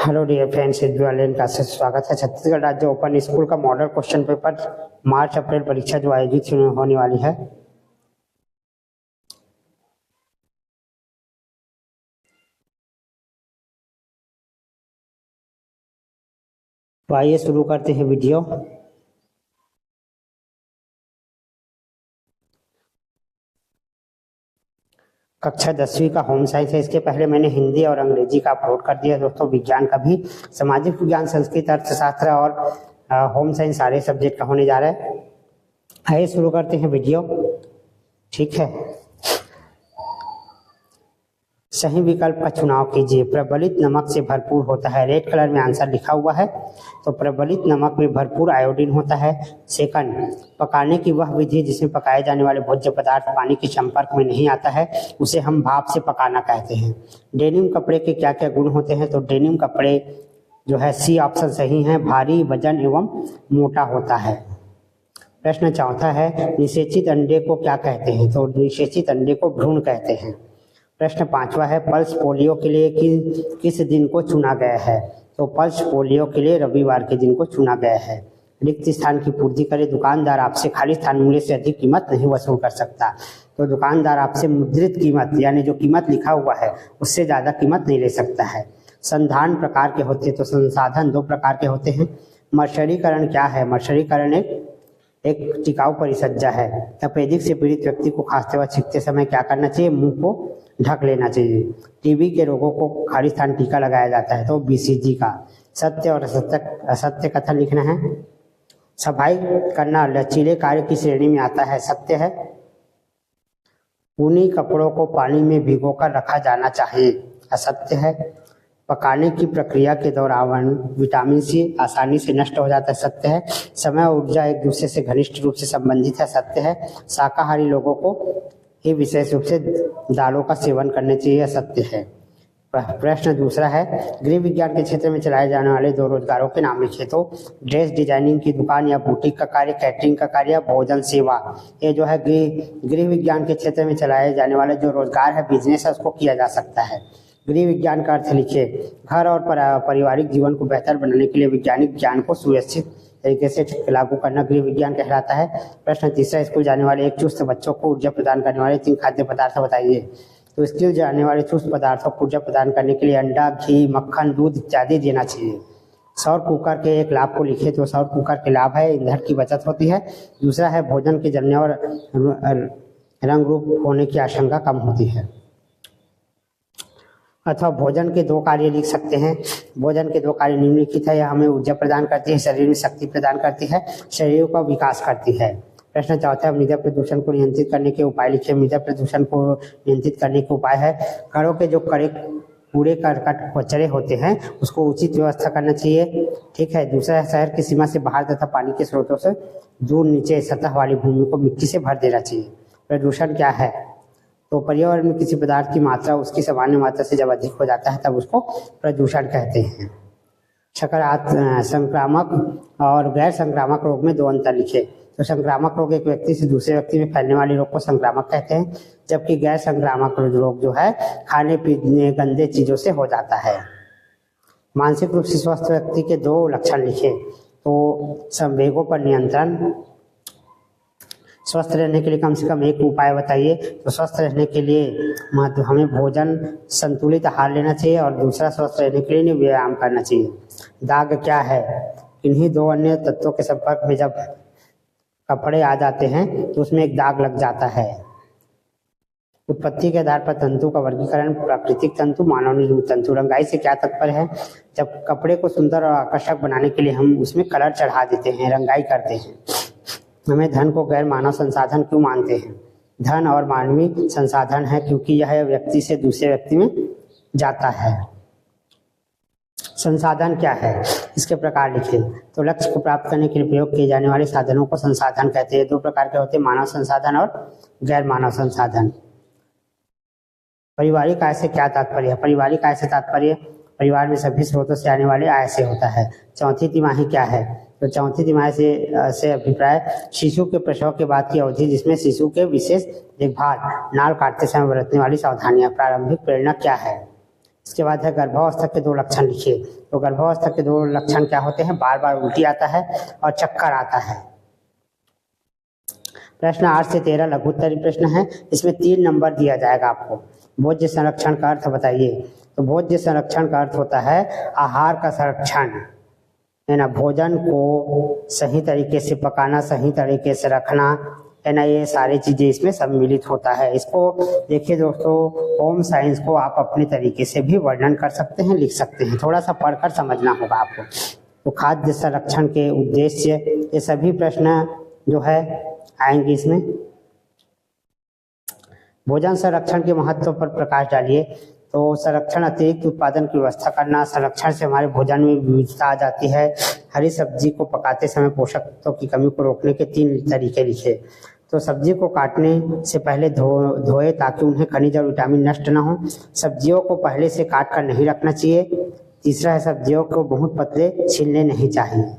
Hello dear friends, online class से स्वागत है। छत्तीसगढ़ राज्य ओपन स्कूल का model question paper March April परीक्षा जो आयोजित होने वाली है। तो आइए शुरू करते हैं वीडियो। कक्षा 10वीं का होम साइंस है। इसके पहले मैंने हिंदी और अंग्रेजी का अपलोड कर दिया दोस्तों। विज्ञान का भी, सामाजिक विज्ञान, संस्कृत, अर्थशास्त्र और होम साइंस सारे सब्जेक्ट का होने जा रहा है। आइए शुरू करते हैं वीडियो। ठीक है, सही विकल्प का चुनाव कीजिए। प्रबलित नमक से भरपूर होता है। रेड कलर में आंसर लिखा हुआ है। तो प्रबलित नमक में भरपूर आयोडीन होता है। सेकंड, पकाने की वह विधि जिसमें पकाए जाने वाले भोज्य पदार्थ पानी के संपर्क में नहीं आता है उसे हम भाप से पकाना कहते हैं। डेनिम कपड़े के क्या क्या गुण होते हैं? तो डेनिम कपड़े जो है सी ऑप्शन सही है, भारी, वजन एवं मोटा होता है। प्रश्न चौथा है, निषेचित अंडे को क्या कहते हैं? तो निषेचित अंडे को भ्रूण कहते हैं। प्रश्न पांचवा है, पल्स पोलियो के लिए किस दिन को चुना गया है? तो पल्स पोलियो के लिए रविवार के दिन को चुना गया है। रिक्त स्थान की पूर्ति करे। दुकानदार आपसे खाली स्थान मूल्य से अधिक कीमत नहीं वसूल कर सकता। तो दुकानदार आपसे मुद्रित कीमत यानी जो कीमत लिखा हुआ है उससे ज्यादा कीमत नहीं ले सकता है। संधान प्रकार के होते हैं। तो संसाधन दो प्रकार के होते हैं। मर्सरीकरण क्या है? मर्सरीकरण एक टिकाऊ परिसज्जा है। तपेदिक से पीड़ित व्यक्ति को खांसते व छींकते समय क्या करना चाहिए? मुंह को ढक लेना चाहिए। टीबी के रोगों को खाली स्थान टीका लगाया जाता है। तो बीसीजी का। सत्य और असत्य कथन लिखना है। सफाई करना लचीले कार्य की श्रेणी में आता है। सत्य है। ऊनी कपड़ों को पानी में भिगोकर रखा जाना चाहिए। असत्य है। पकाने की प्रक्रिया के दौरान विटामिन सी आसानी से नष्ट हो जाता है। सत्य है। समय और ऊर्जा एक दूसरे से घनिष्ठ रूप से संबंधित है। सत्य है। शाकाहारी लोगों को ही विशेष रूप से दालों का सेवन करने चाहिए। सत्य है। प्रश्न दूसरा है, गृह विज्ञान के क्षेत्र में चलाए जाने वाले दो रोजगारों के नाम लिखिए। तो ड्रेस डिजाइनिंग की दुकान या बुटीक का कार्य, कैटरिंग का कार्य या भोजन सेवा। ये जो है गृह विज्ञान के क्षेत्र में चलाए जाने वाले जो रोजगार है, बिजनेस है, उसको किया जा सकता है। गृह विज्ञान का अर्थ लिखिए। घर और पारिवारिक जीवन को बेहतर बनाने के लिए वैज्ञानिक ज्ञान को सुव्यवस्थित तरीके से लागू करना गृह विज्ञान कहलाता है। प्रश्न तीसरा, स्कूल जाने वाले एक चुस्त बच्चों को ऊर्जा प्रदान करने वाले 3 खाद्य पदार्थ बताइए। तो स्कूल जाने वाले चुस्त पदार्थों को ऊर्जा प्रदान करने के लिए अंडा, घी, मक्खन, दूध इत्यादि देना चाहिए। सौर कुकर के एक लाभ को लिखे। तो सौर कुकर के लाभ है, ईंधन की बचत होती है। दूसरा है, भोजन के जलने और रंग रूप होने की आशंका कम होती है। अथवा भोजन के 2 कार्य लिख सकते हैं। भोजन के 2 कार्य निम्नलिखित है। यह हमें ऊर्जा प्रदान करती है, शरीर में शक्ति प्रदान करती है, शरीर का विकास करती है। प्रश्न चौथा है, मृदा प्रदूषण को नियंत्रित करने के उपाय लिखिए। मृदा प्रदूषण को नियंत्रित करने के उपाय है, घरों के जो कूड़े करकट कचरे होते हैं उसको उचित व्यवस्था करना चाहिए। ठीक है। दूसरा है, शहर की सीमा से बाहर तथा पानी के स्रोतों से दूर नीचे सतह वाली भूमि को मिट्टी से भर देना चाहिए। प्रदूषण क्या है? तो पर्यावरण में किसी पदार्थ की मात्रा उसकी सामान्य मात्रा से जब अधिक हो जाता है तब उसको प्रदूषण कहते हैं। संक्रामक और गैर संक्रामक रोग में 2 अंतर लिखे। तो संक्रामक रोग एक व्यक्ति से दूसरे व्यक्ति में फैलने वाले रोग को संक्रामक कहते हैं, जबकि गैर संक्रामक रोग जो है खाने पीने गंदे चीजों से हो जाता है। मानसिक रूप से स्वस्थ व्यक्ति के 2 लक्षण लिखे। तो संवेगों पर नियंत्रण। स्वस्थ रहने के लिए कम से कम एक उपाय बताइए। तो स्वस्थ रहने के लिए हमें भोजन संतुलित आहार लेना चाहिए और दूसरा स्वस्थ रहने के लिए व्यायाम करना चाहिए। दाग क्या है? इन्हीं 2 अन्य तत्वों के संपर्क में जब कपड़े आ जाते हैं तो उसमें एक दाग लग जाता है। उत्पत्ति के आधार पर तंतु का वर्गीकरण, प्राकृतिक तंतु, मानव निर्मित तंतु। रंगाई से क्या तात्पर्य है? जब कपड़े को सुंदर और आकर्षक बनाने के लिए हम उसमें कलर चढ़ा देते हैं, रंगाई करते हैं। हमें धन को गैर मानव संसाधन क्यों मानते हैं? धन और मानवीय संसाधन है क्योंकि यह व्यक्ति से दूसरे व्यक्ति में जाता है। संसाधन क्या है? इसके प्रकार लिखिए। तो लक्ष्य को प्राप्त करने के लिए प्रयोग किए जाने वाले साधनों को संसाधन कहते हैं। 2 प्रकार के होते हैं, मानव संसाधन और गैर मानव संसाधन। पारिवारिक आय से क्या तात्पर्य है? पारिवारिक आय से तात्पर्य परिवार में सभी स्रोतों से आने वाले आय से होता है। चौथी तिमाही क्या है? तो चौथी तिमाही से अभिप्राय शिशु के प्रसव के बाद की अवधि जिसमें शिशु के विशेष देखभाल, नाल काटते समय बरतने वाली सावधानियां। प्रारंभिक प्रेरणा क्या है? इसके बाद है गर्भावस्था के 2 लक्षण लिखिए। तो गर्भावस्था के 2 लक्षण क्या होते हैं? बार बार उल्टी आता है और चक्कर आता है। प्रश्न 8 से 13 लघुत्तरी प्रश्न है, इसमें 3 नंबर दिया जाएगा आपको। भोज्य संरक्षण का अर्थ बताइए। तो भोज्य संरक्षण का अर्थ होता है आहार का संरक्षण, है ना, भोजन को सही तरीके से पकाना, सही तरीके से रखना, है ना, ये सारी चीजें इसमें सम्मिलित होता है। इसको देखिए दोस्तों, होम साइंस को आप अपने तरीके से भी वर्णन कर सकते हैं, लिख सकते हैं, थोड़ा सा पढ़कर समझना होगा आपको। तो खाद्य संरक्षण के उद्देश्य, ये सभी प्रश्न जो है आएंगे इसमें। भोजन संरक्षण के महत्व पर प्रकाश डालिए। तो संरक्षण अतिरिक्त उत्पादन की व्यवस्था करना, संरक्षण से हमारे भोजन में विविधता आ जाती है। हरी सब्जी को पकाते समय पोषक तत्वों की कमी को रोकने के 3 तरीके लिखे। तो सब्जी को काटने से पहले धोए ताकि उन्हें खनिज और विटामिन नष्ट न हो। सब्जियों को पहले से काट कर नहीं रखना चाहिए। तीसरा है सब्जियों को बहुत पतले छीलने नहीं चाहिए।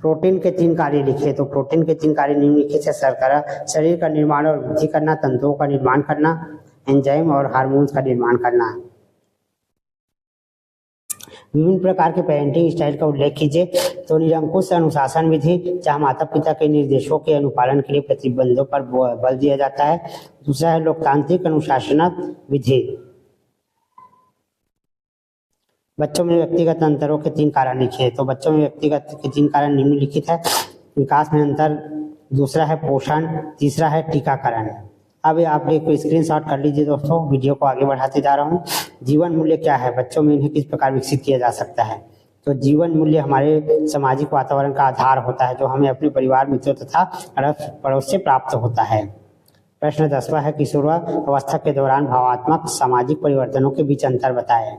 प्रोटीन के 3 कार्य लिखे। तो प्रोटीन के 3 कार्य निम्नलिखित है: शर्करा, शरीर का निर्माण और वृद्धि करना, तंतुओं का निर्माण करना, एंजाइम और हार्मोन्स का निर्माण करना। विभिन्न प्रकार के पेरेंटिंग स्टाइल का उल्लेख कीजिए। तो निरंकुश अनुशासन विधि, जहाँ माता पिता के निर्देशों के अनुपालन के लिए प्रतिबंधों पर बल दिया जाता है। दूसरा है लोकतांत्रिक अनुशासन विधि। बच्चों में व्यक्तिगत अंतरों के 3 कारण लिखे। तो बच्चों में व्यक्तिगत के 3 कारण निम्नलिखित है: विकास में अंतर, दूसरा है पोषण, तीसरा है टीकाकरण। अब आप एक स्क्रीनशॉट कर लीजिए दोस्तों, वीडियो को आगे बढ़ाते जा रहा हूँ। जीवन मूल्य क्या है? बच्चों में इन्हें किस प्रकार विकसित किया जा सकता है? तो जीवन मूल्य हमारे सामाजिक वातावरण का आधार होता है, जो हमें अपने परिवार, मित्रों तथा अड़ोस पड़ोस से प्राप्त होता है। प्रश्न 10वां है, किशोरावस्था के दौरान भावात्मक सामाजिक परिवर्तनों के बीच अंतर बताएं।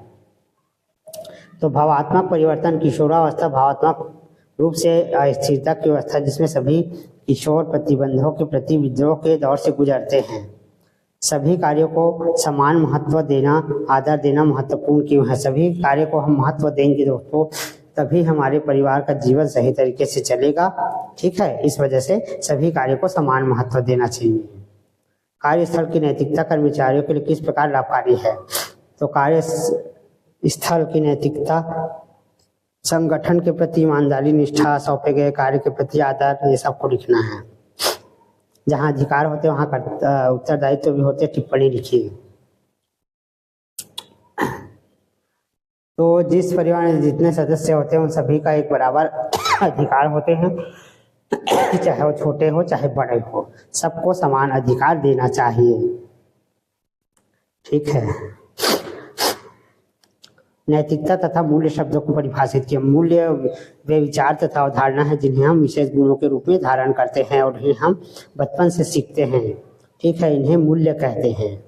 तो भावात्मक परिवर्तन, किशोरावस्था भावात्मक रूप से अस्थिरता की अवस्था, जिसमें सभी किशोर प्रतिबंधों के प्रति विद्रोह के दौर से गुजरते हैं। सभी कार्यों को समान महत्व देना, आदर देना महत्वपूर्ण क्यों है? सभी कार्यों को हम महत्व देंगे दोस्तों, तभी हमारे परिवार का जीवन सही तरीके से चलेगा। ठीक है, इस वजह से सभी कार्यों को समान महत्व देना चाहिए। कार्यस्थल की नैतिकता कर्मचारियों के लिए किस प्रकार लाभकारी है? तो कार्यस्थल की नैतिकता संगठन के प्रति ईमानदारी, निष्ठा, सौंपे गए कार्य के प्रति आदर, ये सबको लिखना है। जहाँ अधिकार होते वहाँ उत्तरदायित्व भी होते, टिप्पणी लिखिए। तो जिस परिवार में जितने सदस्य होते हैं उन सभी का एक बराबर अधिकार होते हैं, चाहे वो छोटे हो चाहे बड़े हो, सबको समान अधिकार देना चाहिए। ठीक है। नैतिकता तथा मूल्य शब्दों को परिभाषित किया। मूल्य वे विचार तथा अवधारणा है जिन्हें हम विशेष गुणों के रूप में धारण करते हैं और इन्हें हम बचपन से सीखते हैं। ठीक है, इन्हें मूल्य कहते हैं।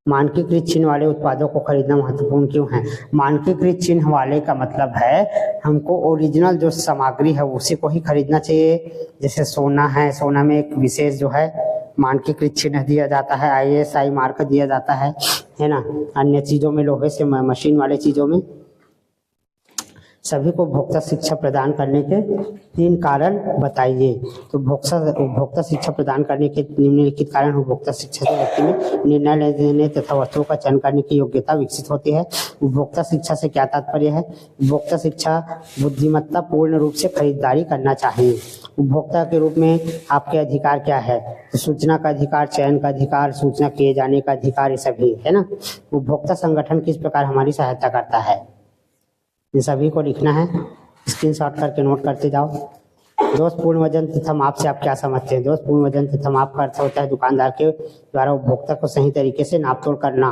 मानकीकृत चिन्ह वाले उत्पादों को खरीदना महत्वपूर्ण क्यों है? मानकीकृत चिन्ह वाले का मतलब है हमको ओरिजिनल जो सामग्री है उसी को ही खरीदना चाहिए। जैसे सोना है, सोना में एक विशेष जो है मानकीकृत चिन्ह दिया जाता है, ISI मार्क दिया जाता है ना। अन्य चीजों में, लोहे से मशीन वाले चीजों में, सभी को उपभोक्ता शिक्षा प्रदान करने के 3 कारण बताइए। तो उपभोक्ता शिक्षा प्रदान करने के निम्नलिखित कारण: उपभोक्ता शिक्षा से व्यक्ति में निर्णय लेने तथा वस्तुओं का चयन करने की योग्यता विकसित होती है। उपभोक्ता शिक्षा से क्या तात्पर्य है? उपभोक्ता शिक्षा बुद्धिमत्ता पूर्ण रूप से खरीदारी करना चाहिए। उपभोक्ता के रूप में आपके अधिकार क्या है? तो सूचना का अधिकार, चयन का अधिकार, सूचना किए जाने का अधिकार, ये सभी है ना। उपभोक्ता संगठन किस प्रकार हमारी सहायता करता है? इन सभी को लिखना है, स्क्रीनशॉट करके नोट करते जाओ। दोषपूर्ण वजन तथा माप से आप क्या समझते हैं? दोषपूर्ण वजन तथा माप का अर्थ होता है दुकानदार के द्वारा उपभोक्ता को सही तरीके से नापतोल करना।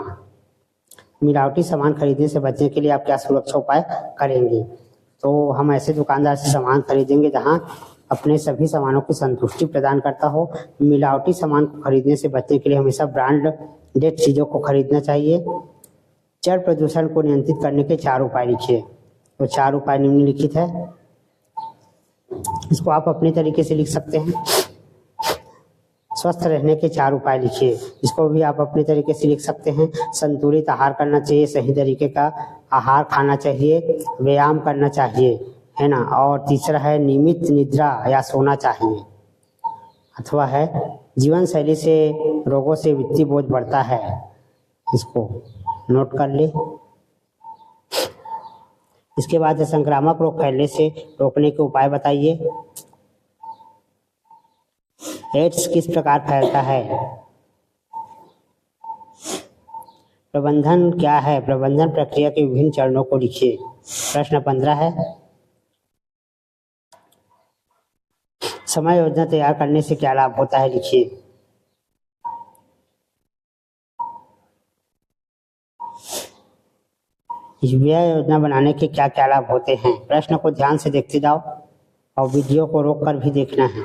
मिलावटी सामान खरीदने से बचने के लिए आप क्या सुरक्षा उपाय करेंगे? तो हम ऐसे दुकानदार से सामान खरीदेंगे जहां अपने सभी सामानों की संतुष्टि प्रदान करता हो। मिलावटी सामान को खरीदने से बचने के लिए हमेशा ब्रांडेड चीजों को खरीदना चाहिए। जल प्रदूषण को नियंत्रित करने के 4 उपाय लिखिए। तो 4 उपाय निम्नलिखित है, इसको आप अपने तरीके से लिख सकते हैं। स्वस्थ रहने के 4 उपाय लिखिए, इसको भी आप अपने तरीके से लिख सकते हैं। संतुलित आहार करना चाहिए, सही तरीके का आहार खाना चाहिए, व्यायाम करना चाहिए, है ना। और तीसरा है नियमित निद्रा या सोना चाहिए। अथवा है जीवन शैली से रोगों से वित्तीय बोझ बढ़ता है, इसको नोट कर ले। इसके बाद संक्रामक रोग फैलने से रोकने के उपाय बताइए। एड्स किस प्रकार फैलता है? प्रबंधन क्या है? प्रबंधन प्रक्रिया के विभिन्न चरणों को लिखिए। प्रश्न 15 है, समय योजना तैयार करने से क्या लाभ होता है? लिखिए। व्यय योजना बनाने के क्या क्या लाभ होते हैं? प्रश्न को ध्यान से देखते जाओ और वीडियो को रोक कर भी देखना है।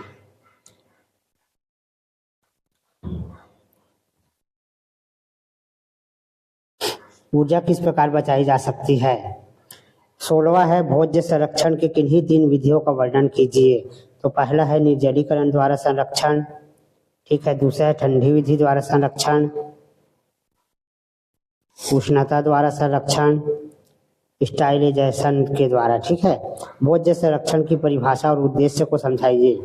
ऊर्जा किस प्रकार बचाई जा सकती है? 16वां है, भोज्य संरक्षण के किन्हीं 3 विधियों का वर्णन कीजिए। तो पहला है निर्जलीकरण द्वारा संरक्षण, ठीक है। दूसरा है ठंडी विधि द्वारा संरक्षण, उष्णता द्वारा संरक्षण, स्टाइलाइजेशन के द्वारा, ठीक है। भोज्य संरक्षण की परिभाषा और उद्देश्य को समझाइए।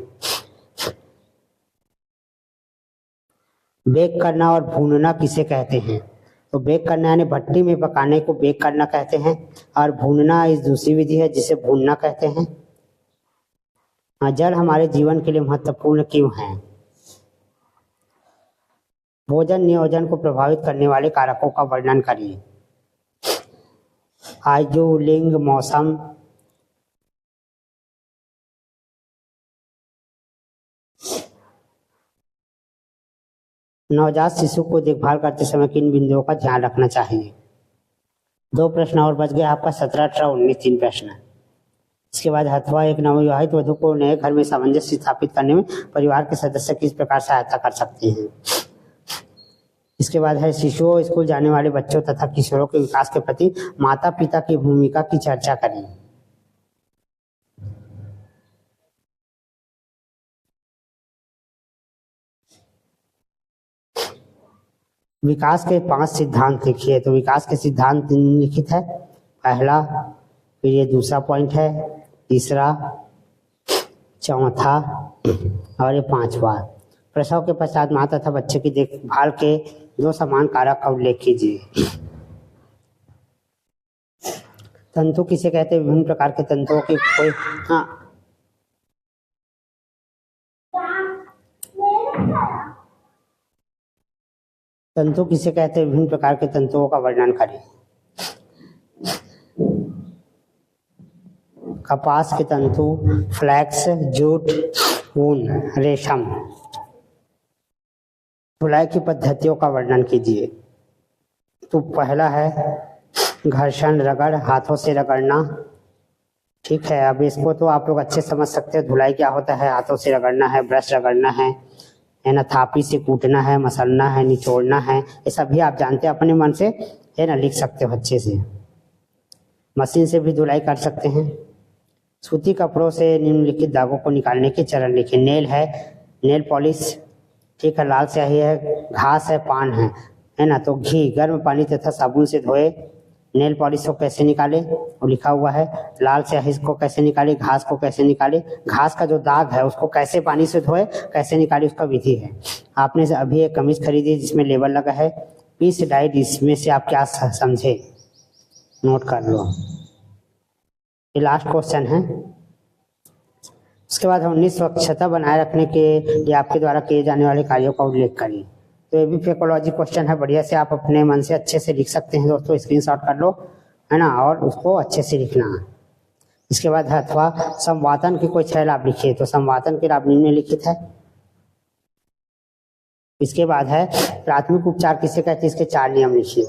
बेक करना और भूनना किसे कहते हैं? तो बेक करना यानी भट्टी में पकाने को बेक करना कहते हैं, और भूनना इस दूसरी विधि है जिसे भूनना कहते हैं। जल हमारे जीवन के लिए महत्वपूर्ण क्यों है? भोजन नियोजन को प्रभावित करने वाले कारकों का वर्णन करिए। आयु, लिंग, मौसम, नवजात शिशु को देखभाल करते समय किन बिंदुओं का ध्यान रखना चाहिए? 2 प्रश्न और बच गए आपका, 17, 18, 19, 3 प्रश्न। इसके बाद अथवा एक नवविवाहित वधु को नए घर में सामंजस्य स्थापित करने में परिवार के सदस्य किस प्रकार सहायता कर सकते हैं? इसके बाद है शिशुओं, स्कूल जाने वाले बच्चों तथा किशोरों के विकास के प्रति माता पिता की भूमिका की चर्चा करें। विकास के 5 सिद्धांत लिखिए। तो विकास के सिद्धांत निम्नलिखित है। पहला, फिर ये दूसरा पॉइंट है, तीसरा, चौथा और ये 5वां। प्रसव के पश्चात मां तथा बच्चे की देखभाल के 2 समान कारक का उल्लेख कीजिए। तंतु किसे कहते हैं? विभिन्न प्रकार के तंतुओं की कोई तंतु किसे कहते हैं? विभिन्न प्रकार के तंतुओं का वर्णन करें। कपास के तंतु, फ्लैक्स, जूट, ऊन, रेशम। धुलाई की पद्धतियों का वर्णन कीजिए। तो पहला है घर्षण, रगड़, हाथों से रगड़ना, ठीक है। अब इसको तो आप लोग अच्छे समझ सकते हो। धुलाई क्या होता है? हाथों से रगड़ना है, ब्रश रगड़ना है ना, थापी से कूटना है, मसलना है, निचोड़ना है, ये सभी आप जानते हैं अपने मन से, है ना, लिख सकते हो अच्छे से। मशीन से भी धुलाई कर सकते हैं। सूती कपड़ों से निम्नलिखित दागों को निकालने के चरण लिखे। नेल है, नेल पॉलिश, ठीक है। लाल स्याही है, घास है, पान है ना। तो घी, गर्म पानी तथा साबुन से धोए। नेल पॉलिश को कैसे निकाले वो लिखा हुआ है। लाल स्याही को कैसे निकाले, घास को कैसे निकाले, घास का जो दाग है उसको कैसे पानी से धोए, कैसे निकाले, उसका विधि है। आपने अभी एक कमीज खरीदी जिसमें लेबल लगा है पीस डाइड, इसमें से आप क्या समझे? नोट कर लो। ये लास्ट क्वेश्चन है। उसके बाद हमने स्वच्छता बनाए रखने के लिए आपके द्वारा किए जाने वाले कार्यों का उल्लेख करिए। तो ये भी फेकोलॉजी क्वेश्चन है, बढ़िया से आप अपने मन से अच्छे से लिख सकते हैं दोस्तों। स्क्रीनशॉट कर लो, है ना, और उसको अच्छे से लिखना। इसके बाद है अथवा संवातन के कोई 6 लाभ लिखिए। तो संवातन के लाभ निम्नलिखित है। इसके बाद है प्राथमिक उपचार किसे कहते हैं? इसके 4 नियम लिखिए।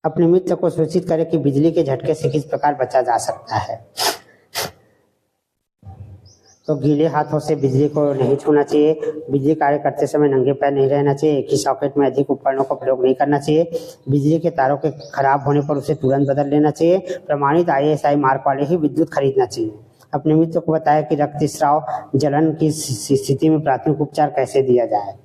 अपने मित्र को सूचित करें कि बिजली के झटके से किस प्रकार बचा जा सकता है। तो गीले हाथों से बिजली को नहीं छूना चाहिए। बिजली कार्य करते समय नंगे पैर नहीं रहना चाहिए। एक ही सॉकेट में अधिक उपकरणों का प्रयोग नहीं करना चाहिए। बिजली के तारों के खराब होने पर उसे तुरंत बदल लेना चाहिए। प्रमाणित ISI मार्क वाले ही विद्युत खरीदना चाहिए। अपने मित्र को बताया कि रक्तस्राव जलन की स्थिति में प्राथमिक उपचार कैसे दिया जाए।